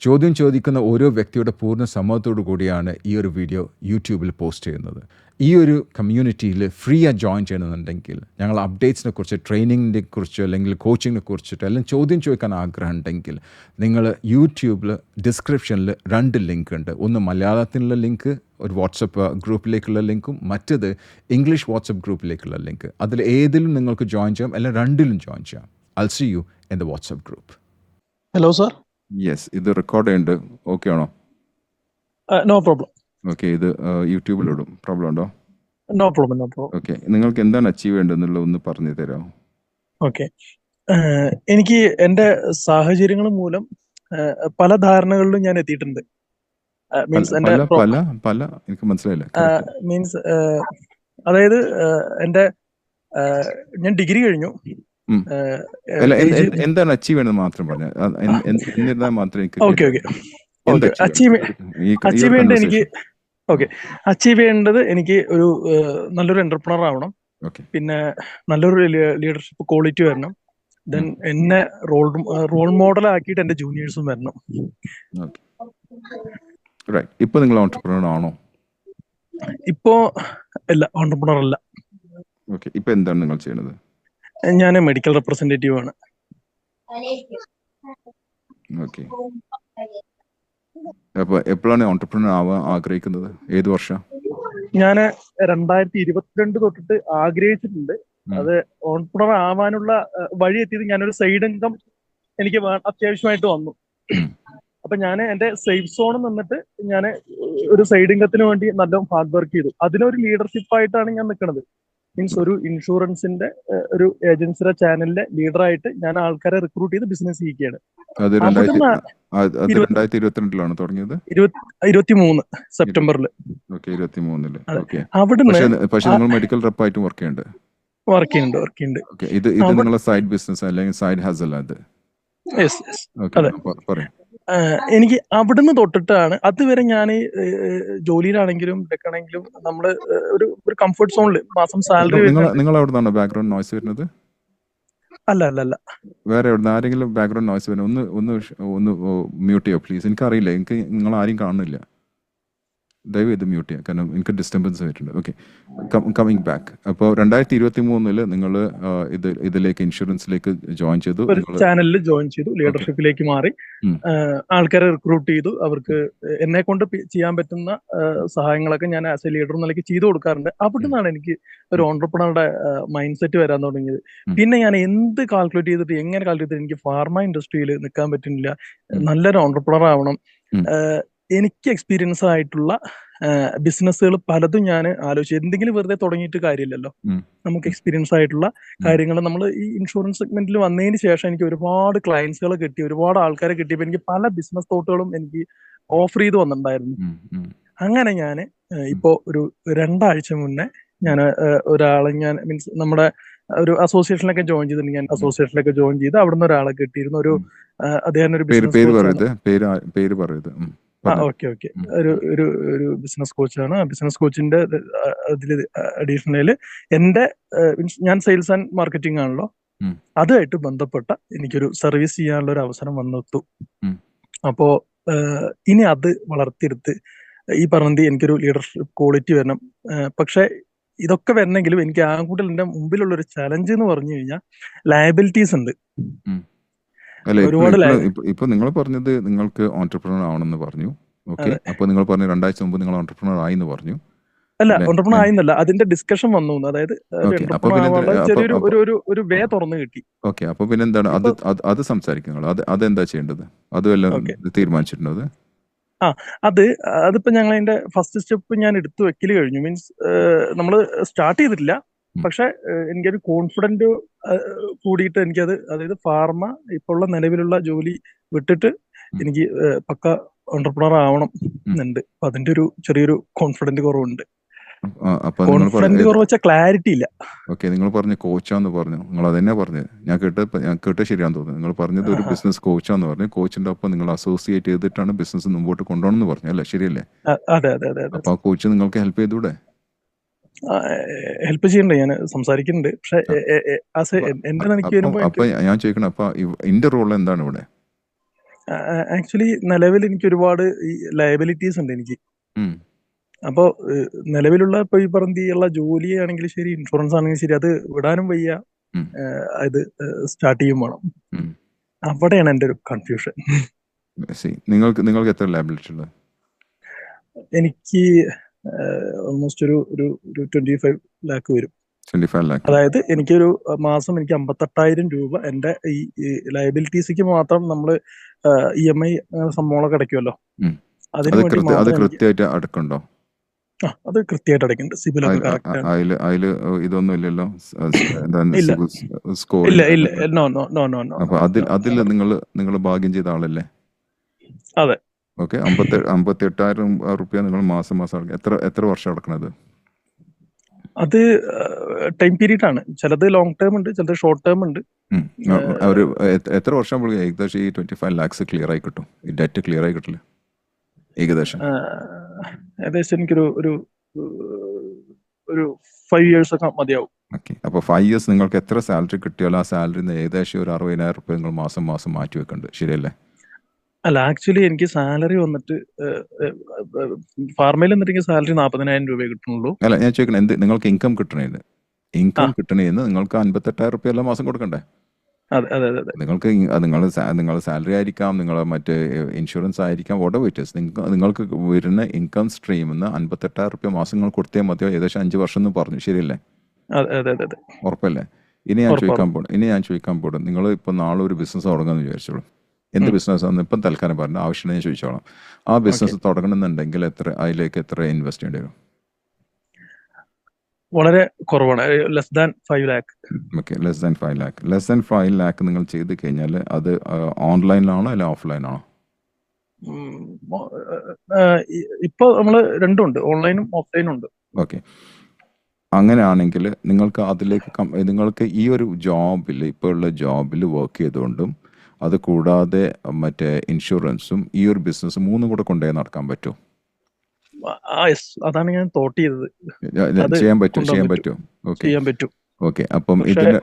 ചോദ്യം ചോദിക്കുന്ന ഓരോ വ്യക്തിയുടെ പൂർണ്ണ സമ്മതത്തോടു കൂടിയാണ് ഈ ഒരു വീഡിയോ യൂട്യൂബിൽ പോസ്റ്റ് ചെയ്യുന്നത്. ഈ ഒരു കമ്മ്യൂണിറ്റിയിൽ ഫ്രീ ആയി ജോയിൻ ചെയ്യണമെന്നുണ്ടെങ്കിൽ ഞങ്ങൾ അപ്ഡേറ്റ്സിനെ കുറിച്ച്, ട്രെയിനിങ്ങിനെ കുറിച്ച്, അല്ലെങ്കിൽ കോച്ചിങ്ങിനെ കുറിച്ചിട്ട് എല്ലാം ചോദ്യം ചോദിക്കാൻ ആഗ്രഹം ഉണ്ടെങ്കിൽ നിങ്ങൾ യൂട്യൂബിൽ ഡിസ്ക്രിപ്ഷനിൽ 2 ലിങ്ക് ഉണ്ട്. ഒന്ന് മലയാളത്തിലുള്ള ലിങ്ക്, ഒരു വാട്സപ്പ് ഗ്രൂപ്പിലേക്കുള്ള ലിങ്കും, മറ്റത് ഇംഗ്ലീഷ് വാട്സപ്പ് ഗ്രൂപ്പിലേക്കുള്ള ലിങ്ക്. അതിൽ ഏതിലും നിങ്ങൾക്ക് ജോയിൻ ചെയ്യാം, അല്ലെങ്കിൽ 2ലും ജോയിൻ ചെയ്യാം. I'll see you in the WhatsApp group. Hello, sir. Yes, ഇത് റെക്കോർഡ് ചെയ്യുന്നുണ്ട്. ഓക്കെ ആണോ? No problem. ഓക്കെ, ഇത് യൂട്യൂബിലിടും. പ്രോബ്ലം ഉണ്ടോ? No problem, no problem. Okay, നിങ്ങൾക്ക് എന്താണ് അച്ചീവ് വേണ്ടതെന്നുള്ള ഒന്ന് പറഞ്ഞു തരാമോ? ഓക്കെ, എനിക്ക് എൻ്റെ സാഹചര്യങ്ങൾ മൂലം പല ധാരണകളിലും ഞാൻ എത്തിയിട്ടുണ്ട്. മീൻസ് എൻ്റെ പല എനിക്ക് മനസ്സിലായില്ല. മീൻസ് അതായത് എൻ്റെ ഞാൻ ഡിഗ്രി കഴിഞ്ഞു. എന്താണ് അച്ചീവ് വേണ്ടത് മാത്രം പറഞ്ഞു. ഓക്കെ, അച്ചീവ് ചെയ്യേണ്ടത് എനിക്ക് ഒരു നല്ലൊരു എന്റർപ്രണർ ആവണം. പിന്നെ നല്ലൊരു ലീഡർഷിപ്പ് ക്വാളിറ്റി വരണം. ദെൻ എന്നെ റോൾ മോഡൽ ആക്കിയിട്ട് എന്റെ ജൂനിയേഴ്സും വരണം. ഇപ്പൊ നിങ്ങൾ എന്റർപ്രണർ ആണോ? ഇപ്പോ അല്ല, എന്റർപ്രണർ അല്ല. ഇപ്പൊ എന്താണ് നിങ്ങൾ ചെയ്യുന്നത്? ഞാൻ മെഡിക്കൽ റെപ്രസെന്റേറ്റീവ് ആണ്. അപ്പൊ എപ്പോഴാണ് എന്റർപ്രണർ ആവാൻ ആഗ്രഹിക്കുന്നത്? ഏത് വർഷം? ഞാൻ 2022 തൊട്ടിട്ട് ആഗ്രഹിച്ചിട്ടുണ്ട്. അത് എന്റർപ്രണർ ആവാനുള്ള വഴി എത്തിയത് ഞാനൊരു സൈഡ് ഇൻകം എനിക്ക് അത്യാവശ്യമായിട്ട് വന്നു. അപ്പൊ ഞാൻ എന്റെ സേഫ് സോണിൽ നിന്നിട്ട് ഞാൻ ഒരു സൈഡ് ഇൻകത്തിന് വേണ്ടി നല്ല ഹാർഡ് വർക്ക് ചെയ്തു. അതിനൊരു ലീഡർഷിപ്പ് ആയിട്ടാണ് ഞാൻ നിൽക്കുന്നത്. മീൻസ് ഒരു ഇൻഷുറൻസിന്റെ ഒരു ഏജൻസിയുടെ ചാനലിലെ ലീഡറായിട്ട് ഞാൻ ആൾക്കാരെ റിക്രൂട്ട് ചെയ്ത് ബിസിനസ് ചെയ്യിക്കുകയാണ്. 2022 തുടങ്ങിയത്? 23 സെപ്റ്റംബറിൽ. അവിടുന്ന് മെഡിക്കൽ റെപ്പായിട്ടും വർക്ക് ചെയ്യുന്നുണ്ട്. ഇത് നിങ്ങളുടെ സൈഡ് ബിസിനസ് അല്ലെങ്കിൽ സൈഡ് ഹസൽ? അത് എനിക്ക് അവിടുന്ന് തൊട്ടിട്ടാണ്. അതുവരെ ഞാൻ ജോലിയിലാണെങ്കിലും ഇതൊക്കെയാണെങ്കിലും നമ്മള് ഒരു കംഫർട്ട് സോണില് മാസം സാലറി. നിങ്ങൾ എവിടുന്നാണ് ബാക്ക്ഗ്രൗണ്ട് നോയ്സ് വരുന്നത്? അല്ല, വേറെ എവിടെ ആരെങ്കിലും ബാക്ക്ഗ്രൗണ്ട് നോയ്സ് വരുന്നത്? ഒന്ന് മ്യൂട്ട് ചെയ്യോ പ്ലീസ്. എനിക്കറിയില്ല, എനിക്ക് നിങ്ങൾ ആരും കാണുന്നില്ല. ദയവ് ഇത് മ്യൂട്ട് ചെയ്യാം, കാരണം എനിക്ക് ഡിസ്റ്റർബൻസ് വരുന്നുണ്ട്. Okay, coming back. അപ്പോൾ 2023 നിങ്ങൾ ഇതിലേക്ക് ഇൻഷുറൻസിലേക്ക് ജോയിൻ ചെയ്തു, ചാനലിൽ ജോയിൻ ചെയ്തു, ലീഡർഷിപ്പിലേക്ക് മാറി, ആൾക്കാരെ റിക്രൂട്ട് ചെയ്തു. അവർക്ക് എന്നെ കൊണ്ട് ചെയ്യാൻ പറ്റുന്ന സഹായങ്ങളൊക്കെ ഞാൻ ആസ് എ ലീഡർ നിലയ്ക്ക് ചെയ്തു കൊടുക്കാറുണ്ട്. അവിടെ നിന്നാണ് എനിക്ക് ഒരു ഓൺട്രപ്രണറുടെ മൈൻഡ് സെറ്റ് വരാൻ തുടങ്ങിയത്. പിന്നെ ഞാൻ എന്ത് കാൽക്കുലേറ്റ് ചെയ്തിട്ട് എങ്ങനെ കാൽക്കുലേറ്റ് ചെയ്തിട്ട് എനിക്ക് ഫാർമ ഇൻഡസ്ട്രിയിൽ നിൽക്കാൻ പറ്റുന്നില്ല. നല്ലൊരു ഓൺട്രപ്രണർ ആവണം. എനിക്ക് എക്സ്പീരിയൻസ് ആയിട്ടുള്ള ബിസിനസ്സുകൾ പലതും ഞാൻ ആലോചിച്ചു. എന്തെങ്കിലും വെറുതെ തുടങ്ങിയിട്ട് കാര്യമില്ലല്ലോ. നമുക്ക് എക്സ്പീരിയൻസ് ആയിട്ടുള്ള കാര്യങ്ങൾ നമ്മൾ ഈ ഇൻഷുറൻസ് സെഗ്മെന്റിൽ വന്നതിന് ശേഷം എനിക്ക് ഒരുപാട് ക്ലയൻസുകളെ കിട്ടി, ഒരുപാട് ആൾക്കാരെ കിട്ടിയപ്പോൾ എനിക്ക് പല ബിസിനസ് തോട്ടുകളും എനിക്ക് ഓഫർ ചെയ്ത് വന്നിട്ടുണ്ടായിരുന്നു. അങ്ങനെ ഞാൻ ഇപ്പോ ഒരു 2 ആഴ്ച മുന്നേ ഞാൻ ഒരാളെ മീൻസ് നമ്മുടെ ഒരു അസോസിയേഷനിലൊക്കെ ജോയിൻ ചെയ്തിട്ടുണ്ട്. ഞാൻ അസോസിയേഷനിലൊക്കെ ജോയിൻ ചെയ്ത് അവിടുന്ന് ഒരാളെ കിട്ടിയിരുന്നു. അദ്ദേഹം ഒരു ഓക്കെ ഒരു ബിസിനസ് കോച്ചാണ്. ബിസിനസ് കോച്ചിന്റെ അതില് അഡീഷണല് ഞാൻ സെയിൽസ് ആൻഡ് മാർക്കറ്റിംഗ് ആണല്ലോ, അതുമായിട്ട് ബന്ധപ്പെട്ട എനിക്കൊരു സർവീസ് ചെയ്യാനുള്ള ഒരു അവസരം വന്നെത്തു. അപ്പോ ഇനി അത് വളർത്തിയെടുത്ത് ഈ പറഞ്ഞത് എനിക്കൊരു ലീഡർഷിപ്പ് ക്വാളിറ്റി വരണം. പക്ഷെ ഇതൊക്കെ വരണമെങ്കിലും എനിക്ക് കൂടുതൽ എന്റെ മുമ്പിലുള്ള ഒരു ചലഞ്ച് എന്ന് പറഞ്ഞു കഴിഞ്ഞാൽ ലയബിലിറ്റീസ് ഉണ്ട്. ഇപ്പൊ നിങ്ങൾ പറഞ്ഞത് നിങ്ങൾക്ക് ഓൺട്രപ്രണർ ആവണമെന്ന് പറഞ്ഞു. ഓക്കെ, അപ്പൊ നിങ്ങൾ പറഞ്ഞു 2 ആഴ്ച മുമ്പ് നിങ്ങൾ ഓൺട്രപ്രണർ ആയി എന്ന് പറഞ്ഞു. അല്ല, ഓൺട്രപ്രണർ ആയിന്നല്ല, അതിന്റെ ഡിസ്കഷൻ വന്നു. അതായത് ഒരു വേ തുറന്നു കിട്ടി. ഓക്കെ, അപ്പൊ പിന്നെ എന്താണ് അത് സംസാരിക്കുന്നത്? അതെന്താ ചെയ്യേണ്ടത്? അതുമെല്ലാം തീരുമാനിച്ചിട്ടുണ്ടോ? അതിപ്പോ ഞങ്ങൾ അതിന്റെ ഫസ്റ്റ് സ്റ്റെപ്പ് ഞാൻ എടുത്തു വെക്കല് കഴിഞ്ഞു. മീൻസ് നമ്മള് സ്റ്റാർട്ട് ചെയ്തിട്ടില്ല. പക്ഷെ എനിക്കൊരു കോൺഫിഡന്റ് കൂടിയിട്ട് എനിക്കത്, അതായത് ഫാർമ ഇപ്പൊ ഉള്ള നിലവിലുള്ള ജോലി വിട്ടിട്ട് എനിക്ക് പക്ക ഓൺട്രപ്രണർ ആവണം എന്നുണ്ട്. അപ്പൊ അതിന്റെ ഒരു ചെറിയൊരു കോൺഫിഡന്റ് കുറവുണ്ട്. കോൺഫിഡന്റ് കുറവ് വെച്ചാൽ ക്ലാരിറ്റി ഇല്ല. ഓക്കെ, നിങ്ങൾ പറഞ്ഞ കോച്ചാന്ന് പറഞ്ഞു, നിങ്ങൾ അതന്നെ പറഞ്ഞത്. ഞാൻ കേട്ട ശരിയാന്ന് തോന്നുന്നു. നിങ്ങൾ പറഞ്ഞത് ഒരു ബിസിനസ് കോച്ചാന്ന് പറഞ്ഞു. കോച്ചിന്റെ ഒപ്പം നിങ്ങൾ അസോസിയേറ്റ് ചെയ്തിട്ടാണ് ബിസിനസ് മുമ്പോട്ട് കൊണ്ടുപോകണമെന്ന് പറഞ്ഞു, അല്ലേ? ശരിയല്ലേ? അതെ. അപ്പൊ ആ കോച്ച് നിങ്ങൾക്ക് ഹെൽപ്പ് ചെയ്തൂടെ? ഹെൽപ്പ് ചെയ്യണ്ടേ? ഞാൻ സംസാരിക്കുന്നുണ്ട്. പക്ഷെ എന്റെ എനിക്ക് വരുമ്പോ ഞാൻ ചോദിക്കണം, അപ്പൊ എന്റെ റോൾ എന്താണ് ഇവിടെ? ആക്ച്വലി നിലവിൽ എനിക്ക് ഒരുപാട് ഈ ലയബിലിറ്റീസ് ഉണ്ട് എനിക്ക്. ഉം. അപ്പോ നിലവിലുള്ള ഇപ്പൊ ഈ പറഞ്ഞ ജോലിയാണെങ്കിലും ശരി, ഇൻഷുറൻസ് ആണെങ്കിലും ശരി, അത് വിടാനും വയ്യ. ഉം. ഇത് സ്റ്റാർട്ട് ചെയ്യും വേണം. ഉം. അവിടെയാണ് എൻ്റെ ഒരു കൺഫ്യൂഷൻ. നിങ്ങൾക്ക് എത്ര ലയബിലിറ്റി ഉള്ളത്? എനിക്ക് ഓൾമോസ്റ്റ് ഒരു 25 ലാക്ക് വരും. 25 lakh. അതായത് എനിക്കൊരു മാസം എനിക്ക് 58,000 രൂപ എൻ്റെ ഈ ലയബിലിറ്റീസിക്ക് മാത്രം നമ്മൾ EMI സംഭവങ്ങളൊക്കെ അടയ്ക്കുമല്ലോ, ഉം. അതിനു വേണ്ടി അത് മാത്രം എനിക്ക് കൃത്യമായിട്ട് അടക്കണ്ടോ? അത് കൃത്യമായിട്ട് അടയ്ക്കുന്നുണ്ട്. സിബിലൊക്കെ കറക്റ്റ് ആണ്. അതില് ഇതൊന്നും ഇല്ലല്ലോ, എന്താണ് ഇല്ല സ്കോർ? ഇല്ല ഇല്ല, no no no no no. അപ്പൊ അതിൽ നിങ്ങൾ ഭാഗ്യം ചെയ്ത ആളല്ലേ? അതെ. ഓക്കെ. 58,000 റുപ്യ നിങ്ങൾ മാസം അടക്കണം. എത്ര വർഷം അടക്കണത്? അത് ടൈം പീരീഡ് ആണ്. ചിലത് ലോങ് ടേം ഉണ്ട്, ചിലത് ഷോർട്ട് ടേം ഉണ്ട്. ഒരു എത്ര വർഷം ഏകദേശം ഈ 25 lakhs ക്ലിയർ ആയി കിട്ടും, ഈ ഡെറ്റ് ക്ലിയർ ആയി കിട്ടില്ല ഏകദേശം? ഏകദേശം എനിക്കൊരു ഒരു 5 years ഒക്കെ മതിയാവും. ഓക്കെ. അപ്പോൾ 5 years നിങ്ങൾക്ക് എത്ര സാലറി കിട്ടിയാലും ആ സാലറിന്ന് ഏകദേശം ഒരു 60,000 റുപ്യ നിങ്ങൾ മാസം മാറ്റി വെക്കുന്നുണ്ട്, ശരിയല്ലേ? അല്ല, ആക്ച്വലി എനിക്ക് സാലറി വന്നിട്ട് ഫാർമയിൽ നിന്നിട്ട് സാലറി 40,000 രൂപയെ കിട്ടുന്നുള്ളൂ. അല്ല, ഞാൻ ചോദിക്കണം, നിങ്ങൾക്ക് ഇൻകം കിട്ടണേന്ന് നിങ്ങൾക്ക് 58,000 റുപ്യ എല്ലാ മാസം കൊടുക്കണ്ടേ? അതെ അതെ അതെ. നിങ്ങൾക്ക് നിങ്ങളുടെ സാലറി ആയിരിക്കാം, നിങ്ങളെ മറ്റേ ഇൻഷുറൻസ് ആയിരിക്കാം, whatever it is, നിങ്ങൾക്ക് വരുന്ന ഇൻകം സ്ട്രീമിന്ന് 58,000 റുപ്യ മാസങ്ങൾ കൊടുത്തേ മതിയോ, ഏകദേശം 5 വർഷം എന്ന് പറഞ്ഞു, ശരിയല്ലേ? ഉറപ്പല്ലേ? ഇനി ഞാൻ ചോദിക്കാൻ പോടും, നിങ്ങൾ ഇപ്പൊ നാളെ ഒരു ബിസിനസ് തുടങ്ങാന്ന് വിചാരിച്ചോളൂ. എന്ത് ബിസിനസ് ആണെന്ന് ഇപ്പം തൽക്കാലം പറഞ്ഞ ആവശ്യം ഞാൻ ചോദിച്ചോളാം. ആ ബിസിനസ് തുടങ്ങണമെന്നുണ്ടെങ്കിൽ അതിലേക്ക് എത്ര ഇൻവെസ്റ്റ് ചെയ്യേണ്ടി വരും? വളരെ കുറവാണ്, less than 5 lakh. Okay, less than 5 lakh നിങ്ങൾ ചെയ്ത് കഴിഞ്ഞാൽ അത് ഓൺലൈനിലാണോ അല്ല ഓഫ്ലൈനാണോ? ഇപ്പൊ നമ്മള് രണ്ടുണ്ട്, ഓൺലൈനും ഓഫ്ലൈനും ഉണ്ട്. ഓക്കെ. അങ്ങനെയാണെങ്കിൽ നിങ്ങൾക്ക് ഈ ഒരു ജോബിൽ, ഇപ്പോൾ ഉള്ള ജോബിൽ വർക്ക് ചെയ്തുകൊണ്ടും അത് കൂടാതെ മറ്റേ ഇൻഷുറൻസും ഈ ഒരു ബിസിനസ് മൂന്നും കൂടെ കൊണ്ടുപോയി നടക്കാൻ പറ്റുമോ? അതാണ് ഞാൻ തോട്ട് ചെയ്തത്. ചെയ്യാൻ പറ്റും. ഓക്കെ. അപ്പം ഇതിന്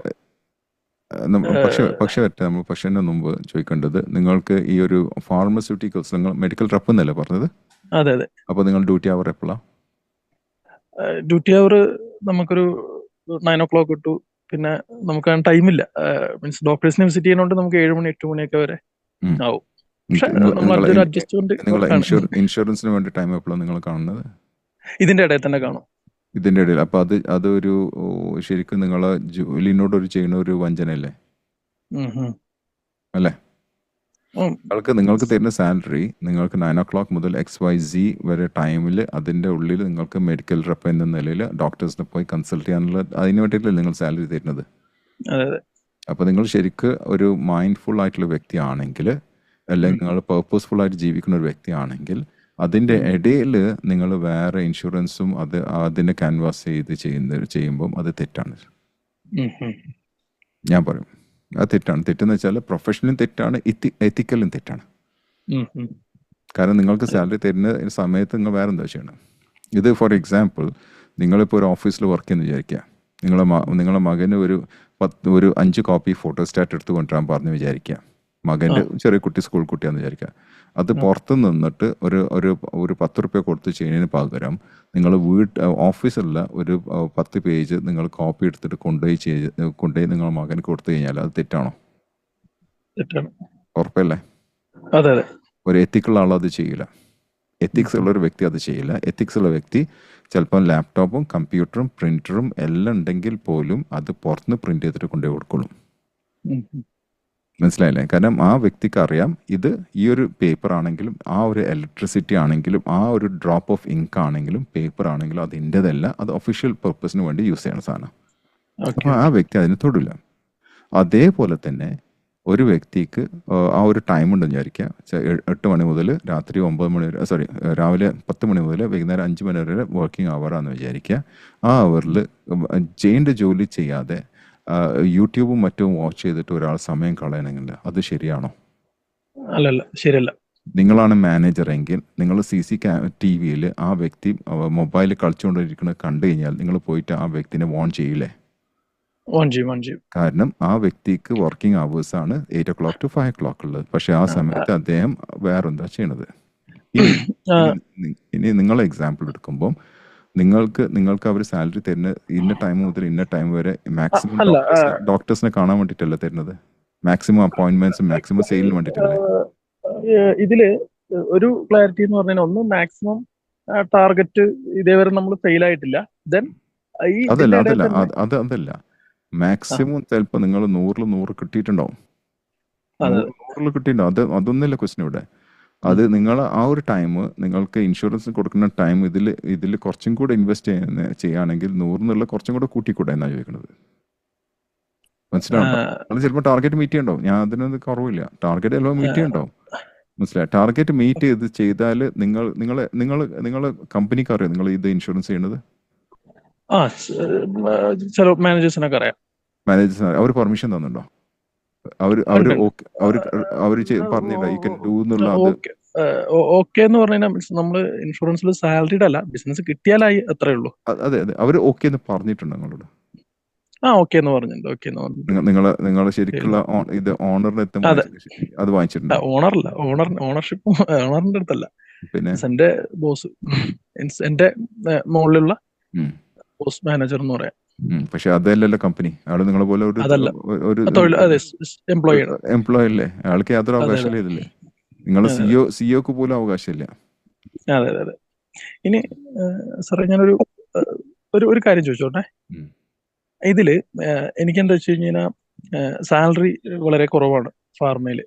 പക്ഷേ മുമ്പ് ചോദിക്കേണ്ടത്, നിങ്ങൾക്ക് ഈ ഒരു ഫാർമസ്യൂട്ടിക്കൽസ്, നിങ്ങൾ മെഡിക്കൽ റെപ്പ് എന്നല്ലേ പറഞ്ഞത്? അതെ അതെ. അപ്പൊ നിങ്ങൾ ഡ്യൂട്ടി അവർ എപ്പോഴാണ്? ഡ്യൂട്ടി അവർ നമുക്കൊരു 9 o'clock കിട്ടു. പിന്നെ നമുക്ക് ടൈമില്ല, മീൻസ് ഡോക്ടേഴ്സിനെ വിസിറ്റ് ചെയ്യുന്നതുകൊണ്ട് നമുക്ക് 7 മണി 8 മണിയൊക്കെ വരെ ആവും. ഇൻഷുറൻസിന് വേണ്ടി ടൈം എപ്പോഴാണ് നിങ്ങൾ കാണുന്നത്? ഇതിന്റെ ഇടയിൽ തന്നെ കാണും. ഇതിന്റെ ഇടയിൽ. അപ്പൊ അതൊരു ശരിക്കും നിങ്ങളെ ജോലിനോട് ചെയ്യുന്ന ഒരു വഞ്ചനയല്ലേ? അല്ലേ? നിങ്ങൾക്ക് തരുന്ന സാലറി നിങ്ങൾക്ക് 9 o'clock മുതൽ XYZ വരെ ടൈമിൽ അതിന്റെ ഉള്ളിൽ നിങ്ങൾക്ക് മെഡിക്കൽ റെപ്പ് എന്ന നിലയിൽ ഡോക്ടേഴ്സിനെ പോയി കൺസൾട്ട് ചെയ്യാനുള്ള അതിന് വേണ്ടിയിട്ടല്ലേ നിങ്ങൾ സാലറി തരുന്നത്? അപ്പൊ നിങ്ങൾ ശരിക്ക് ഒരു മൈൻഡ്ഫുൾ ആയിട്ടുള്ള വ്യക്തിയാണെങ്കിൽ, അല്ലെങ്കിൽ നിങ്ങൾ പേർപ്പസ്ഫുൾ ആയിട്ട് ജീവിക്കുന്ന ഒരു വ്യക്തിയാണെങ്കിൽ, അതിന്റെ ഇടയിൽ നിങ്ങൾ വേറെ ഇൻഷുറൻസും അതിനെ ക്യാൻവാസ് ചെയ്യുമ്പോൾ അത് തെറ്റാണ്. ഞാൻ പറയും അത് തെറ്റാണ്. തെറ്റെന്ന് വെച്ചാൽ പ്രൊഫഷണലും തെറ്റാണ്, എത്തിക്കലും തെറ്റാണ്. കാരണം നിങ്ങൾക്ക് സാലറി തരുന്ന സമയത്ത് നിങ്ങൾ വേറെ എന്താ ചെയ്യണം? ഇത് ഫോർ എക്സാമ്പിൾ, നിങ്ങളിപ്പോൾ ഒരു ഓഫീസിൽ വർക്ക് ചെയ്യുന്ന വിചാരിക്കുക. നിങ്ങളെ മകന് ഒരു 5 കോപ്പി ഫോട്ടോസ്റ്റാറ്റ് എടുത്ത് കൊണ്ടുവരാൻ പറഞ്ഞു വിചാരിക്കുക. മകൻ്റെ ചെറിയ കുട്ടി, സ്കൂൾ കുട്ടിയാന്ന് വിചാരിക്കുക. അത് പുറത്ത് നിന്നിട്ട് ഒരു 10 റുപ്യ കൊടുത്ത് ചെയ്യുന്നതിന് പകരം നിങ്ങൾ ഓഫീസിലുള്ള ഒരു 10 പേജ് നിങ്ങൾ കോപ്പി എടുത്തിട്ട് കൊണ്ടുപോയി നിങ്ങൾ മകന് കൊടുത്തു കഴിഞ്ഞാൽ അത് തെറ്റാണോ? ഉറപ്പല്ലേ? ഒരു എത്തിക്കുള്ള ആൾ അത് ചെയ്യില്ല. എത്തിക്സ് ഉള്ള ഒരു വ്യക്തി അത് ചെയ്യില്ല. എത്തിക്സ് ഉള്ള വ്യക്തി ചിലപ്പോൾ ലാപ്ടോപ്പും കമ്പ്യൂട്ടറും പ്രിന്ററും എല്ലാം ഉണ്ടെങ്കിൽ പോലും അത് പുറത്തുനിന്ന് പ്രിന്റ് ചെയ്തിട്ട് കൊണ്ടുപോയി കൊടുക്കുള്ളൂ. മനസ്സിലായില്ലേ? കാരണം ആ വ്യക്തിക്ക് അറിയാം, ഇത് ഈ ഒരു പേപ്പർ ആണെങ്കിലും, ആ ഒരു ഇലക്ട്രിസിറ്റി ആണെങ്കിലും, ആ ഒരു ഡ്രോപ്പ് ഓഫ് ഇങ്ക് ആണെങ്കിലും, പേപ്പർ ആണെങ്കിലും അത് എൻ്റെതല്ല, അത് ഒഫീഷ്യൽ പർപ്പസിന് വേണ്ടി യൂസ് ചെയ്യുന്ന സാധനം. അപ്പോൾ ആ വ്യക്തി അതിന് തൊടില്ല. അതേപോലെ തന്നെ ഒരു വ്യക്തിക്ക് ആ ഒരു ടൈം ഉണ്ടെന്ന് വിചാരിക്കുക. 8 മണി മുതൽ രാത്രി 9 മണി വരെ, രാവിലെ 10 മണി മുതൽ വൈകുന്നേരം 5 മണി വരെ വർക്കിംഗ് അവറാന്ന് വിചാരിക്കുക. ആ അവറിൽ ചെയ്യേണ്ട ജോലി ചെയ്യാതെ യൂട്യൂബും മറ്റും വാച്ച് ചെയ്തിട്ട് ഒരാൾ സമയം കളയണമെങ്കിൽ അത് ശരിയാണോ? അല്ലല്ല, ശരിയല്ല. നിങ്ങളാണ് മാനേജർ എങ്കിൽ നിങ്ങൾ CCTVയിൽ ആ വ്യക്തി മൊബൈലിൽ കളിച്ചുകൊണ്ടിരിക്കുന്നത് കണ്ടു കഴിഞ്ഞാൽ നിങ്ങൾ പോയിട്ട് ആ വ്യക്തിനെ വാൺ ചെയ്യില്ലേ? 1G. കാരണം ആ വ്യക്തിക്ക് വർക്കിംഗ് അവേഴ്സ് ആണ് 8 o'clock to 5 o'clock ഉള്ളത്. പക്ഷെ ആ സമയത്ത് അദ്ദേഹം വേറെന്താ ചെയ്യണത്? ഇനി നിങ്ങളെ എക്സാമ്പിൾ എടുക്കുമ്പോൾ നിങ്ങൾക്ക് അവർ സാലറി തരുന്ന ഇന്ന ടൈം മുതൽ ഇന്ന ടൈം വരെ മാക്സിമം ഡോക്ടേഴ്സിനെ കാണാൻ വേണ്ടിയിട്ടല്ല തരുന്നത്. മാക്സിമം അപ്പോയിന്റ്മെന്റ്സ്, മാക്സിമം സെയിലിന് വേണ്ടിയിട്ടല്ലേ? ഇതില് ഒരു ക്ലാരിറ്റി എന്ന് പറഞ്ഞാൽ ഒന്ന് മാക്സിമം ടാർഗറ്റ് ഇതേവരെ നമ്മൾ ഫെയിൽ ആയിട്ടില്ല. ദെൻ അതല്ല മാക്സിമം ചിലപ്പോൾ നിങ്ങൾ 100 കിട്ടിയിട്ടുണ്ടാവും. 100 കിട്ടിയിട്ടുണ്ടാവും. അതൊന്നുമില്ല ക്വസ്റ്റ്യൻ ഇവിടെ. അത് നിങ്ങൾ ആ ഒരു ടൈം നിങ്ങൾക്ക് ഇൻഷുറൻസ് കൊടുക്കുന്ന ടൈം ഇതിൽ കുറച്ചും കൂടെ ഇൻവെസ്റ്റ് ചെയ്യുകയാണെങ്കിൽ 100 കുറച്ചും കൂടെ കൂട്ടിക്കൂടെ എന്നാണ് ചോദിക്കുന്നത്. മനസ്സിലാവുണ്ടോ? അത് ചിലപ്പോൾ ടാർഗറ്റ് മീറ്റ് ചെയ്യണ്ടാവും. ഞാൻ അതിനൊന്നും കുറവില്ല. ടാർഗറ്റ് എല്ലാം മീറ്റ് ചെയ്യണ്ടാവും. മനസ്സിലായി? ടാർഗറ്റ് മീറ്റ് ചെയ്ത് ചെയ്താൽ നിങ്ങൾ കമ്പനിക്ക് അറിയാം നിങ്ങൾ ഇത് ഇൻഷുറൻസ് ചെയ്യണത്. മാനേജേഴ്സിനൊക്കെ അറിയാം. അവർ പെർമിഷൻ തന്നുണ്ടോ? അവർ പറഞ്ഞില്ല ഈ കൻ ഡു എന്നുള്ള. ഓക്കെ എന്ന് പറഞ്ഞാൽ നമ്മള് ഇൻഷുറൻസിൽ സാലറിഡ് അല്ല, ബിസിനസ് കിട്ടിയാലായി, അത്രേ ഉള്ളൂ. അതെ അവർ ഓക്കെ എന്ന് പറഞ്ഞിട്ടുണ്ട് നിങ്ങളോട്? ഓക്കെ എന്ന് പറഞ്ഞിട്ടുണ്ട്. നിങ്ങളെ ശരിക്കുള്ള ഇത് ഓണറിന് അത് വാങ്ങിച്ചിട്ടുണ്ട്? ഓണർഷിപ്പ് ഓണറിന്റെ അടുത്തല്ല, പിന്നെ എന്റെ ബോസ്, എന്റെ മുകളിലുള്ള പോസ്റ്റ് മാനേജർ എന്ന് പറയാം. പക്ഷെ അതല്ലല്ലോ കമ്പനി. ആള് നിങ്ങളെ പോലെ ഒരു എംപ്ലോയി അല്ലേ? അയാൾക്ക് യാതൊരു അവകാശം ഇതില്ലേ? നിങ്ങളെ സിഒക്ക് പോലും അവകാശമില്ല. അതെ. ഇനി സാറേ ഞാനൊരു കാര്യം ചോദിച്ചോട്ടെ. ഇതില് എനിക്ക് എന്താ വെച്ച് കഴിഞ്ഞാൽ സാലറി വളരെ കുറവാണ് ഫാർമയില്.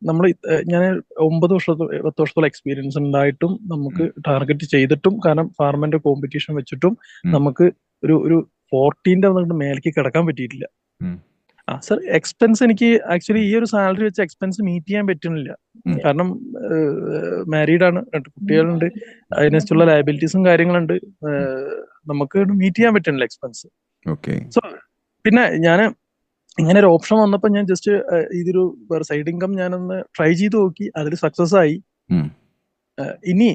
നമ്മൾ ഞാൻ 9 10 വർഷത്തോളം എക്സ്പീരിയൻസ് ഉണ്ടായിട്ടും നമുക്ക് ടാർഗറ്റ് ചെയ്തിട്ടും, കാരണം ഫാർമന്റെ കോമ്പറ്റീഷൻ വെച്ചിട്ടും നമുക്ക് ഒരു 14 മേലേക്ക് കിടക്കാൻ പറ്റിയിട്ടില്ല. സർ എക്സ്പെൻസ് എനിക്ക് ആക്ച്വലി ഈ ഒരു സാലറി വെച്ച് എക്സ്പെൻസ് മീറ്റ് ചെയ്യാൻ പറ്റുന്നില്ല. കാരണം മാരീഡ് ആണ്, 2 കുട്ടികളുണ്ട്, അതിനനുസരിച്ചുള്ള ലയബിലിറ്റീസും കാര്യങ്ങളുണ്ട്. നമുക്ക് മീറ്റ് ചെയ്യാൻ പറ്റുന്നില്ല എക്സ്പെൻസ്. സോ പിന്നെ ഞാൻ ഇങ്ങനെ ഒരു ഓപ്ഷൻ വന്നപ്പോ ഞാൻ ജസ്റ്റ് ഇതൊരു സൈഡ് ഇൻകം ഞാനൊന്ന് ട്രൈ ചെയ്ത് നോക്കി, അതിൽ സക്സസ് ആയി. ഇനി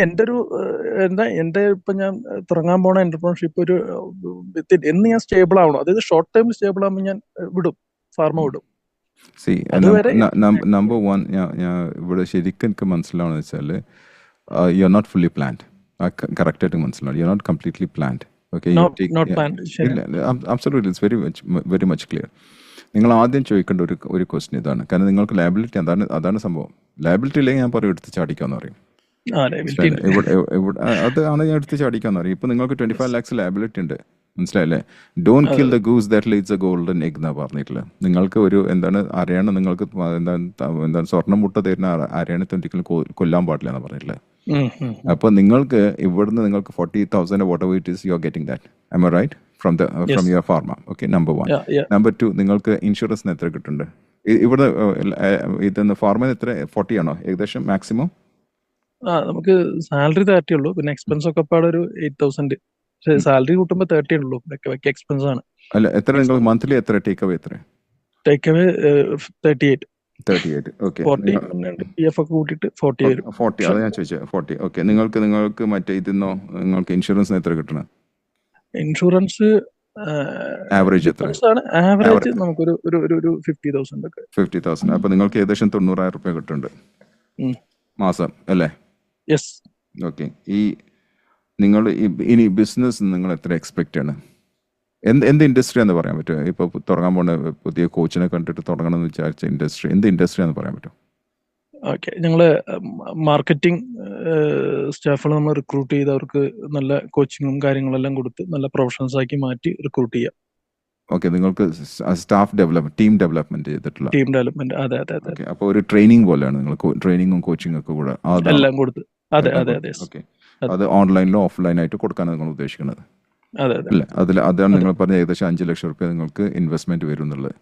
എന്റെ ഒരു എന്റെ ഇപ്പൊ ഞാൻ തുടങ്ങാൻ പോണ എന്റർപ്രണർഷിപ്പ് ഒരു എന്ന് ഞാൻ സ്റ്റേബിൾ ആവണം, അതായത് ഷോർട്ട് ടൈമിൽ സ്റ്റേബിൾ ആകുമ്പോൾ ഞാൻ ഫാർമ വിടും. നമ്പർ 1 ഞാൻ ഇവിടെ ശരിക്കും എനിക്ക് മനസ്സിലാവണമെന്ന് വെച്ചാല് you are not fully planned. Correct ആയിട്ട് മനസ്സിലാവും. You are not completely planned. Absolutely, it's very much clear. നിങ്ങൾ ആദ്യം ചോദിക്കേണ്ട ഒരു ക്വസ്റ്റ്യൻ ഇതാണ്. കാരണം നിങ്ങൾക്ക് ലയബിലിറ്റി അതാണ് സംഭവം. ലയബിലിറ്റി ഇല്ലെങ്കിൽ ഞാൻ പറയും എടുത്ത് ചാടിക്കാന്ന് പറയും. അതാണ് ഞാൻ എടുത്ത് ചാടിക്കാന്ന് പറയും. ഇപ്പൊ നിങ്ങൾക്ക് 25 lakhs ലയബിലിറ്റി ഉണ്ട്, മനസ്സിലായില്ലേ? Don't kill the goose that lays a golden egg എന്നാ പറഞ്ഞിട്ടുള്ളത്. നിങ്ങൾക്ക് ഒരു ആരെയാണ് നിങ്ങൾക്ക് എന്താണ് സ്വർണ്ണം മുട്ട തരുന്ന ആരെയാണ് ഒരിക്കലും കൊല്ലാൻ പാടില്ല എന്ന് പറഞ്ഞിട്ടില്ല. അപ്പൊ നിങ്ങൾക്ക് ഇവിടുന്ന് നിങ്ങൾക്ക് 40,000 whatever it is you are getting that. Am I right? From your pharma. Okay, number 1. Number 2, നിങ്ങൾക്ക് ഇൻഷുറൻസിന് എത്ര കിട്ടുന്നുണ്ട് ഇവിടെ? ഇതെന്ന് ഫാർമ എത്ര? 40 ആണോ ഏകദേശം മാക്സിമം? നമുക്ക് സാലറി 30 ഉള്ളൂ, പിന്നെ എക്സ്പെൻസ് ഒക്കെ പാടെ ഒരു 8,000. സാലറി കൂട്ടുമ്പോ 30 ഉള്ളൂ, ബാക്കി എക്സ്പെൻസ് ആണ്. അല്ല, എത്ര നിങ്ങൾക്ക് മന്ത്ലി എത്ര ടേക്ക് അവേ? 38. ഓക്കെ. 40 PF ഒക്കെ കൂട്ടിയിട്ട് 40 വരും. 40, അത് ഞാൻ ചോദിച്ചത് 40. ഓക്കെ. നിങ്ങൾക്ക് മറ്റേ ഇതിന്നോ നിങ്ങൾക്ക് ഇൻഷുറൻസിന് എത്ര കിട്ടണം? ഇൻഷുറൻസ് ആവറേജ് എത്ര? ആവറേജ് നമുക്കൊരു 50,000 ഒക്കെ. 50,000. അപ്പൊ നിങ്ങൾക്ക് ഏകദേശം 90,000 രൂപ കിട്ടുന്നുണ്ട് മാസം അല്ലേ? യെസ്. ഓക്കെ. നിങ്ങൾ ഇനി ബിസിനസ് നിങ്ങൾ എത്ര എക്സ്പെക്ട് ആണ്? എന്ത് ഇൻഡസ്ട്രി എന്ന് പറയാൻ പറ്റുമോ? ഇപ്പൊ തുടങ്ങാൻ പോണ പുതിയ കോച്ചിനെ കണ്ടിട്ട് തുടങ്ങണം എന്ന് വിചാരിച്ച ഇൻഡസ്ട്രി എന്ത് ഇൻഡസ്ട്രി എന്ന് പറയാൻ പറ്റുമോ? ഓക്കെ, ഞങ്ങള് മാർക്കറ്റിംഗ് സ്റ്റാഫുകൾ നമ്മൾ റിക്രൂട്ട് ചെയ്ത് അവർക്ക് നല്ല കോച്ചിങ്ങും കാര്യങ്ങളെല്ലാം കൊടുത്ത് നല്ല പ്രൊഫഷണൽസ് ആക്കി മാറ്റി റിക്രൂട്ട് ചെയ്യാം. ഓക്കെ. നിങ്ങൾക്ക് സ്റ്റാഫ് ഡെവലപ്മെന്റ്, ടീം ഡെവലപ്മെന്റ് ചെയ്തിട്ടുള്ള ടീം ഡെവലപ്മെന്റ്. അതെ. അപ്പോൾ ഒരു ട്രെയിനിങ് പോലെയാണ് നിങ്ങൾ ട്രെയിനിങ്ങും കോച്ചിങ് ഒക്കെ കൂടെ എല്ലാം കൊടുത്ത്? അതെ. ഓക്കെ. അത് ഓൺലൈനിലോ ഓഫ്ലൈനായിട്ട് കൊടുക്കാനാണ് നിങ്ങൾ ഉദ്ദേശിക്കുന്നത്? അതാണ് നിങ്ങൾ പറഞ്ഞ ഏകദേശം 5 ലക്ഷം രൂപ നിങ്ങൾക്ക് ഇൻവെസ്റ്റ്മെന്റ് വരും എന്നുള്ളത്.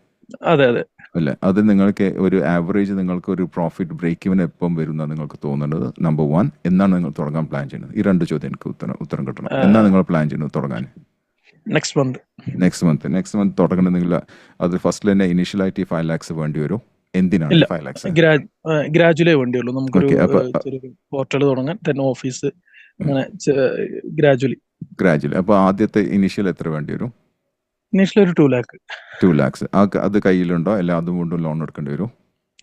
അല്ലെ? അത് നിങ്ങൾക്ക് ഒരു ആവറേജ് നിങ്ങൾക്ക് ഒരു പ്രോഫിറ്റ് ബ്രേക്ക് ഇവൻ എപ്പം വരും എന്നാണ് നിങ്ങൾക്ക് തോന്നുന്നത്? നമ്പർ 1, എന്നാണ് നിങ്ങൾ തുടങ്ങാൻ പ്ലാൻ ചെയ്യുന്നത്? ഈ 2 ചോദ്യം എനിക്ക് ഉത്തരം കിട്ടണം. എന്നാണ് നിങ്ങൾ പ്ലാൻ ചെയ്യുന്നത് തുടങ്ങാൻ? നെക്സ്റ്റ് മന്ത് തുടങ്ങണമെങ്കിൽ അത് ഫസ്റ്റ് തന്നെ ഇനീഷ്യലായിട്ട് 5 lakhs വേണ്ടി വരും. എന്തിനാണ് 5 lakhs? ഗ്രാജുവലേ വേണ്ടിയുള്ളൂ. നമുക്കൊരു പോർട്ടൽ തുടങ്ങാൻ, ഓഫീസ്, ഗ്രാജുവലി. അപ്പൊ ആദ്യത്തെ ഇനീഷ്യൽ എത്ര വേണ്ടി വരും? ഇനീഷ്യലി ഒരു 2 lakh. 2 lakhs. അത് കയ്യിലുണ്ടോ? അല്ല അതും കൊണ്ടും ലോൺ എടുക്കേണ്ടി വരും?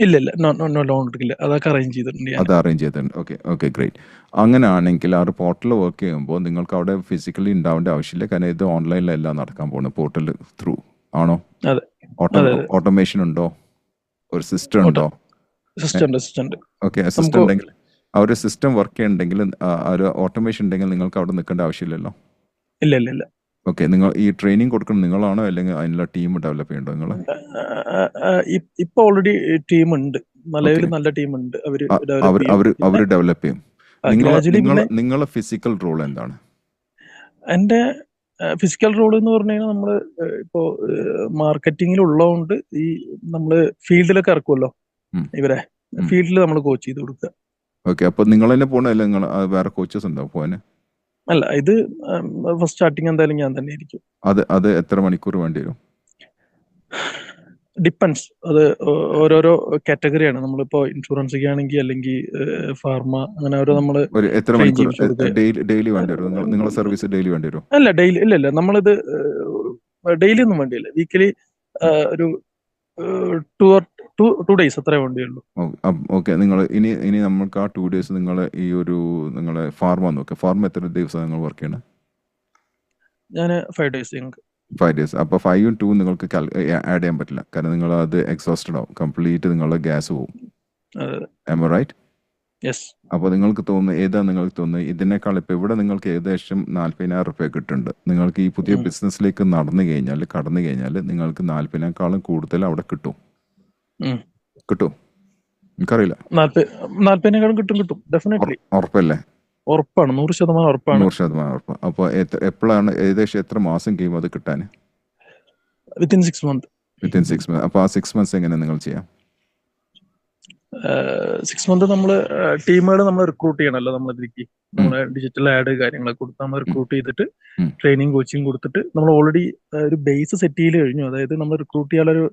ഇല്ല നോ ലോൺ എടുക്കില്ല. അതൊക്കെ അറേഞ്ച് ചെയ്തിട്ടുണ്ട് ഞാൻ. അത് അറേഞ്ച് ചെയ്തിട്ടുണ്ട്. Okay great. അങ്ങനെയാണെങ്കിൽ ആ ഒരു പോർട്ടൽ വർക്ക് ചെയ്യുമ്പോൾ നിങ്ങൾക്ക് അവിടെ ഫിസിക്കലി ഉണ്ടാവേണ്ട ആവശ്യമില്ല. കാരണം ഇത് ഓൺലൈനിലെല്ലാം നടക്കാൻ പോകുന്നത് പോർട്ടൽ ത്രൂ ആണോ? അതെ. ഓട്ടോമേഷൻ ഉണ്ടോ? ഒരു സിസ്റ്റം ഉണ്ടോ? സിസ്റ്റം ഉണ്ട്. ഓക്കെ, സിസ്റ്റം ഉണ്ടെങ്കിൽ ആ ഒരു സിസ്റ്റം വർക്ക് ചെയ്യുന്നുണ്ടെങ്കിൽ ഒരു ഓട്ടോമേഷൻ ഉണ്ടെങ്കിൽ നിങ്ങൾക്ക് അവിടെ നിൽക്കേണ്ട ആവശ്യമില്ലല്ലോ. ഇല്ല. ഓക്കെ, നിങ്ങൾ ഈ ട്രെയിനിങ് കൊടുക്കുന്നത് നിങ്ങളാണോ അല്ലെങ്കിൽ അതിനുള്ള ടീം ഡെവലപ്പ് ചെയ്യണ്ടോ നിങ്ങൾ? ഇപ്പൊ ഓൾറെഡി ടീം ഉണ്ട്, നിലവിൽ നല്ല ടീം ഉണ്ട്. അവർ ഡെവലപ്പ് ചെയ്യും. നിങ്ങളെ ഫിസിക്കൽ റോൾ എന്താണ്? എന്റെ ഫിസിക്കൽ റോൾ എന്ന് പറഞ്ഞു കഴിഞ്ഞാൽ നമ്മള് ഇപ്പോ മാർക്കറ്റിംഗിൽ ഉള്ളതുകൊണ്ട് ഈ നമ്മള് ഫീൽഡിലൊക്കെ ഇറക്കുമല്ലോ ഇവരെ, ഫീൽഡിൽ നമ്മൾ കോച്ച് ചെയ്ത് കൊടുക്കുക. ഓക്കെ, അപ്പൊ നിങ്ങൾ തന്നെ പോകണോ അല്ല നിങ്ങൾ വേറെ കോച്ചസ് ഉണ്ടോ പോവാന്? അല്ല, ഇത് ഫസ്റ്റ് സ്റ്റാർട്ടിങ് എന്തായാലും ഞാൻ തന്നെ ആയിരിക്കും. അത് എത്ര മണിക്കൂർ വേണ്ടി വരും? ഡിപ്പെൻസ്. അത് ഓരോരോ കാറ്റഗറിയാണ്. നമ്മളിപ്പോ ഇൻഷുറൻസ് ആണെങ്കിൽ അല്ലെങ്കിൽ ഫാർമ അങ്ങനെ ഓരോ നമ്മള് എത്ര മണിക്കൂർ ഡെയിലി വേണ്ടി വരും? നിങ്ങളെ സർവീസ് ഡെയിലി വേണ്ടി വരും? അല്ല, ഡെയിലി ഇല്ല. നമ്മളിത് ഡെയിലി ഒന്നും വേണ്ടിയില്ല. വീക്കിലി ഒരു 2 days അത്രേ വേണ്ടിയുള്ളൂ. ഓക്കെ, നിങ്ങൾ ഇനി നമുക്ക് ആ 2 days നിങ്ങൾ ഈ ഒരു നിങ്ങളെ ഫാർമ നോക്കുക. ഫാർമ എത്ര ദിവസം നിങ്ങൾ വർക്ക് ചെയ്യണം? ഞാൻ 5 days. 5 days. അപ്പോൾ 5ഉം 2 നിങ്ങൾക്ക് ആഡ് ചെയ്യാൻ പറ്റില്ല. കാരണം നിങ്ങൾ അത് എക്സോസ്റ്റഡ് ആവും, കംപ്ലീറ്റ് നിങ്ങളുടെ ഗ്യാസ് പോകും. Am I right? യെസ്. അപ്പോൾ നിങ്ങൾക്ക് തോന്നുന്നു ഇതിനേക്കാൾ ഇപ്പോൾ ഇവിടെ നിങ്ങൾക്ക് ഏകദേശം 40,000 റുപ്യ കിട്ടുന്നുണ്ട്. നിങ്ങൾക്ക് ഈ പുതിയ ബിസിനസ്സിലേക്ക് കടന്നു കഴിഞ്ഞാൽ നിങ്ങൾക്ക് 40,000 കൂടുതൽ അവിടെ കിട്ടും. എനിക്കറിയില്ല. 40,000 കിട്ടും ഡെഫിനറ്റ്ലി. ഉറപ്പല്ലേ? ഉറപ്പാണ്, 100% ഉറപ്പാണ്. 100% ഉറപ്പ്. അപ്പോൾ എപ്പോഴാണ് ഏകദേശം എത്ര മാസം കഴിയും അത് കിട്ടാൻ? Within 6 months. അപ്പോൾ ആ 6 months എങ്ങനെ നിങ്ങൾ ചെയ്യാം? 6 months നമ്മള് ടീമുകൾ നമ്മൾ റിക്രൂട്ട് ചെയ്യണമല്ലോ. നമ്മളിതിലേക്ക് നമ്മളെ ഡിജിറ്റൽ ആഡ് കാര്യങ്ങളൊക്കെ കൊടുത്ത് നമ്മൾ റിക്രൂട്ട് ചെയ്തിട്ട് ട്രെയിനിങ് കോച്ചിങ് കൊടുത്തിട്ട് നമ്മൾ ഓൾറെഡി ഒരു ബേസ് സെറ്റ് ചെയ്ത് കഴിഞ്ഞു. അതായത് നമ്മൾ റിക്രൂട്ട് ചെയ്യാനൊരു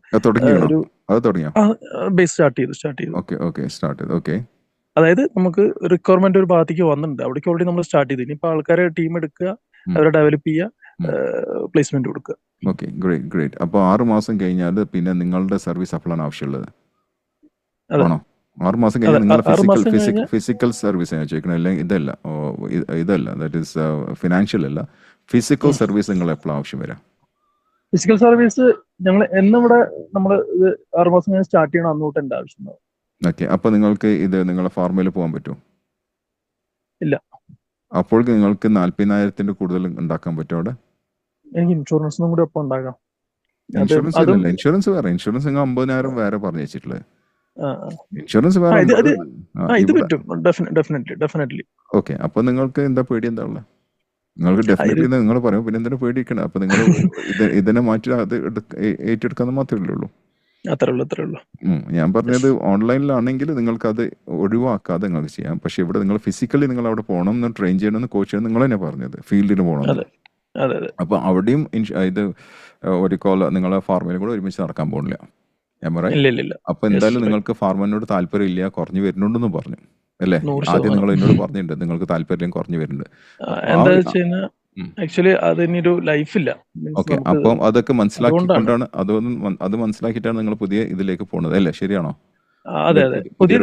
ബേസ് സ്റ്റാർട്ട് ചെയ്തു. അതായത് നമുക്ക് റിക്വയർമെന്റ് ഒരു ഭാഗത്തേക്ക് വന്നിട്ടുണ്ട്, അവിടേക്ക് ഓൾറെഡി നമ്മൾ സ്റ്റാർട്ട് ചെയ്തു. ഇനിയിപ്പോ ആൾക്കാരെ ടീം എടുക്കുക, അവരെ ഡെവലപ്പ് ചെയ്യുക, പ്ലേസ്മെന്റ് കൊടുക്കുക. Okay, great. അപ്പോൾ 6 മാസം കഴിഞ്ഞാൽ പിന്നെ നിങ്ങളുടെ സർവീസ് അപ്പോഴാണ് ആവശ്യമുള്ളത് ആണോ? 6 മാസം കഴിഞ്ഞാൽ നിങ്ങൾ ഫിസിക്കൽ സർവീസ് ഞാൻ ചോദിക്കണം, അല്ലെങ്കിൽ ഇതല്ല ദാറ്റ് ഈസ് ഫിനാൻഷ്യൽ അല്ല, ഫിസിക്കൽ സർവീസ് നിങ്ങൾ എപ്പോഴാണ് ആവശ്യം വരാം? ഫിസിക്കൽ സർവീസ് ഞങ്ങൾ എന്നിവിടെ നമ്മൾ 6 മാസം കഴിഞ്ഞ് സ്റ്റാർട്ട് ചെയ്യണം, അന്നോട്ട് എന്റെ ആവശ്യം. ഓക്കെ, അപ്പൊ നിങ്ങൾക്ക് ഇത് നിങ്ങളെ ഫാർമയിൽ പോകാൻ പറ്റുമോ? ഇല്ല. അപ്പോൾ നിങ്ങൾക്ക് 40,000 കൂടുതൽ ഉണ്ടാക്കാൻ പറ്റും അവിടെ? എനിക്ക് ഇൻഷുറൻസും കൂടി ഒപ്പം ഉണ്ടാകാം. ഇൻഷുറൻസ് വേറെ, ഇൻഷുറൻസ് നിങ്ങൾ 50,000 വേറെ പറഞ്ഞു വെച്ചിട്ടുള്ളത്. ഇൻഷുറൻസ് വേറെ. ഇത് പറ്റും ഡെഫിനറ്റ്ലി. ഓക്കെ, അപ്പൊ നിങ്ങൾക്ക് എന്താ പേടി? എന്താ ഉള്ളത്? നിങ്ങൾക്ക് ഡെഫിനറ്റ്ലി നിങ്ങൾ പറയും, പിന്നെ എന്തിനാ പേടിക്കണം? അപ്പൊ നിങ്ങൾ ഇതിനെ മാറ്റി അത് ഏറ്റെടുക്കാന്ന് മാത്രമേ ഉള്ളൂ. അത്രേ ഉള്ളൂ. ഞാൻ പറഞ്ഞത് ഓൺലൈനിലാണെങ്കിൽ നിങ്ങൾക്ക് അത് ഒഴിവാക്കാതെ നിങ്ങൾക്ക് ചെയ്യാം. പക്ഷെ ഇവിടെ നിങ്ങൾ ഫിസിക്കലി നിങ്ങൾ അവിടെ പോകണം, ട്രെയിൻ ചെയ്യണമെന്ന് കോച്ച് ചെയ്യണം, നിങ്ങൾ തന്നെ പറഞ്ഞത് ഫീൽഡിൽ പോകണം. അപ്പൊ അവിടെയും ഇത് ഒരു നിങ്ങളെ ഫാർമയിലും കൂടെ ഒരുമിച്ച് നടക്കാൻ പോകുന്നില്ല. അപ്പൊ എന്തായാലും നിങ്ങൾക്ക് ഫാർമറിനോട് താല്പര്യം ഇല്ല, കുറഞ്ഞു വരുന്നുണ്ടെന്ന് പറഞ്ഞു അല്ലേ? ആദ്യം നിങ്ങൾ എന്നോട് പറഞ്ഞിട്ടുണ്ട് നിങ്ങൾക്ക് താല്പര്യം കുറഞ്ഞു വരുന്നുണ്ട്. ആക്ച്വലി അതിനൊരു ലൈഫില്ല. ഓക്കെ, അപ്പം അതൊക്കെ മനസ്സിലാക്കിക്കൊണ്ടാണ് അത് മനസ്സിലാക്കിയിട്ടാണ് നിങ്ങൾ പുതിയ ഇതിലേക്ക് പോകുന്നത് അല്ലേ? ശരിയാണോ? അതെ. പുതിയ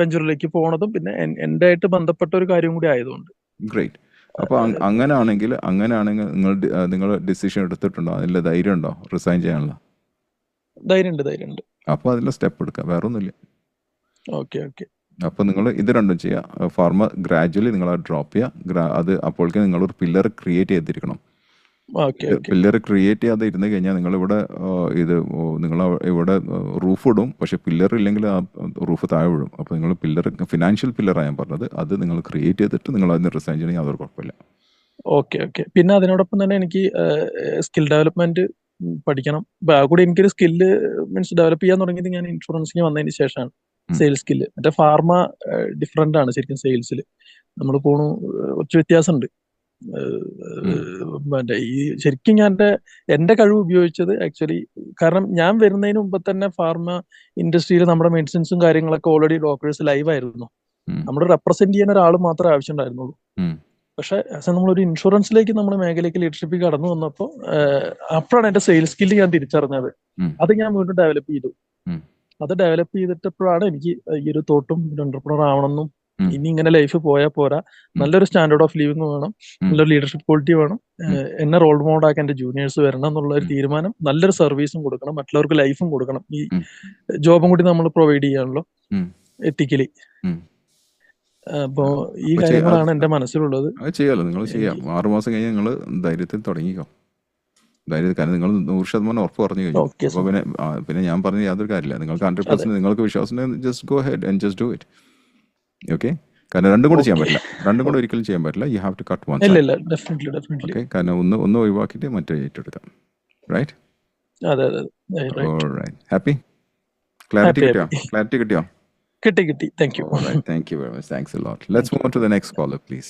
വെഞ്ചറിലേക്ക് പോണതും പിന്നെ എന്റെ ആയിട്ട് ബന്ധപ്പെട്ട ഒരു കാര്യം കൂടി ആയതുകൊണ്ട്. ഗ്രേറ്റ്. അപ്പൊ അങ്ങനെയാണെങ്കിൽ നിങ്ങൾ ഡിസിഷൻ എടുത്തിട്ടുണ്ടോ? അതിൽ ധൈര്യം ഉണ്ടോ റിസൈൻ ചെയ്യാനുള്ള? ധൈര്യമുണ്ട്. അപ്പൊ അതിലെ സ്റ്റെപ്പ് എടുക്കാം, വേറെ ഒന്നുമില്ല. ഓക്കെ. അപ്പോൾ നിങ്ങൾ ഇത് രണ്ടും ചെയ്യുക. ഫാർമർ ഗ്രാജുവലി നിങ്ങൾ അത് ഡ്രോപ്പ് ചെയ്യുക. അത് അപ്പോഴേക്കും നിങ്ങളൊരു പില്ലർ ക്രിയേറ്റ് ചെയ്തിരിക്കണം. പില്ലർ ക്രിയേറ്റ് ചെയ്യാതെ ഇരുന്ന് കഴിഞ്ഞാൽ നിങ്ങളിവിടെ നിങ്ങൾ ഇവിടെ റൂഫ് ഇടും, പക്ഷെ പില്ലർ ഇല്ലെങ്കിൽ ആ റൂഫ് താഴെ വീഴും. അപ്പോൾ നിങ്ങൾ ഫിനാൻഷ്യൽ പില്ലറാണ് ഞാൻ പറഞ്ഞത്, അത് നിങ്ങൾ ക്രിയേറ്റ് ചെയ്തിട്ട് നിങ്ങൾ അതിന് റിസൈൻ ചെയ്യണമെങ്കിൽ അതൊരു കുഴപ്പമില്ല. ഓക്കെ. പിന്നെ അതിനോടൊപ്പം തന്നെ എനിക്ക് സ്കിൽ ഡെവലപ്മെന്റ് പഠിക്കണം. കൂടെ എനിക്കൊരു സ്കില്ല് ഡെവലപ്പ് ചെയ്യാൻ തുടങ്ങിയത് ഞാൻ ഇൻഷുറൻസിന് വന്നതിന് ശേഷമാണ്. Sales skill. മറ്റേ ഫാർമ ഡിഫറെന്റ് ആണ് ശരിക്കും. സെയിൽസിൽ നമ്മൾ പോണു കുറച്ച് വ്യത്യാസമുണ്ട്. ഈ ശരിക്കും ഞാൻ എന്റെ കഴിവ് ഉപയോഗിച്ചത് ആക്ച്വലി, കാരണം ഞാൻ വരുന്നതിന് മുമ്പ് തന്നെ ഫാർമ ഇൻഡസ്ട്രിയിൽ നമ്മുടെ മെഡിസിൻസും കാര്യങ്ങളൊക്കെ ഓൾറെഡി ഡോക്ടേഴ്സ് ലൈവ് ആയിരുന്നു. നമ്മൾ റെപ്രസെന്റ് ചെയ്യാൻ ഒരാൾ മാത്രമേ ആവശ്യമുണ്ടായിരുന്നുള്ളൂ. പക്ഷെ നമ്മളൊരു ഇൻഷുറൻസിലേക്ക് നമ്മുടെ മേഖലയ്ക്ക് ലീഡർഷിപ്പിൽ കടന്നു വന്നപ്പോൾ അപ്പോഴാണ് എന്റെ സെയിൽസ് സ്കില്ല് ഞാൻ തിരിച്ചറിഞ്ഞത്. അത് ഞാൻ വീണ്ടും ഡെവലപ്പ് ചെയ്തു. അത് ഡെവലപ്പ് ചെയ്തിട്ടപ്പോഴാണ് എനിക്ക് ഈ ഒരു തോട്ടും എന്റർപ്രണർ ആവണമെന്നും ഇനി ഇങ്ങനെ ലൈഫ് പോയാൽ പോരാ, നല്ലൊരു സ്റ്റാൻഡേർഡ് ഓഫ് ലിവിങ് വേണം, നല്ലൊരു ലീഡർഷിപ്പ് ക്വാളിറ്റി വേണം, എന്നെ റോൾ മോഡാക്കാൻ എന്റെ ജൂനിയേഴ്സ് വരണം എന്നുള്ള ഒരു തീരുമാനം, നല്ലൊരു സർവീസും കൊടുക്കണം, മറ്റുള്ളവർക്ക് ലൈഫും കൊടുക്കണം. ഈ ജോബും കൂടി നമ്മൾ പ്രൊവൈഡ് ചെയ്യാണല്ലോ എത്തിക്കലി. അപ്പോ ഈ കാര്യങ്ങളാണ് എന്റെ മനസ്സിലുള്ളത്. അത് ചെയ്യാമല്ലോ, നിങ്ങൾ ചെയ്യാം. 6 മാസം കഴിഞ്ഞ് നിങ്ങൾ ധൈര്യത്തിൽ തുടങ്ങിക്കോ. കാരണം നിങ്ങൾ 100% ഉറപ്പ് പറഞ്ഞു കഴിഞ്ഞു. അപ്പോൾ പിന്നെ ഞാൻ പറഞ്ഞ യാതൊരു കാര്യമില്ല. നിങ്ങൾക്ക് 100% നിങ്ങൾക്ക് വിശ്വാസം, just go head and just do it. Okay, കാരണം രണ്ടും കൂടെ ചെയ്യാൻ പറ്റില്ല. രണ്ടും കൂടെ ഒരിക്കലും ചെയ്യാൻ പറ്റില്ല. You have to cut one side. Okay, കാരണം ഒന്ന് ഒഴിവാക്കിയിട്ട് മറ്റേ ഏറ്റെടുക്കാം. റൈറ്റ്? ഹാപ്പി? ക്ലാരിറ്റി കിട്ടിയോ? കിട്ടി. Thank you. All right. Thank you very much. Thanks a lot. Let's move on to the next caller, please.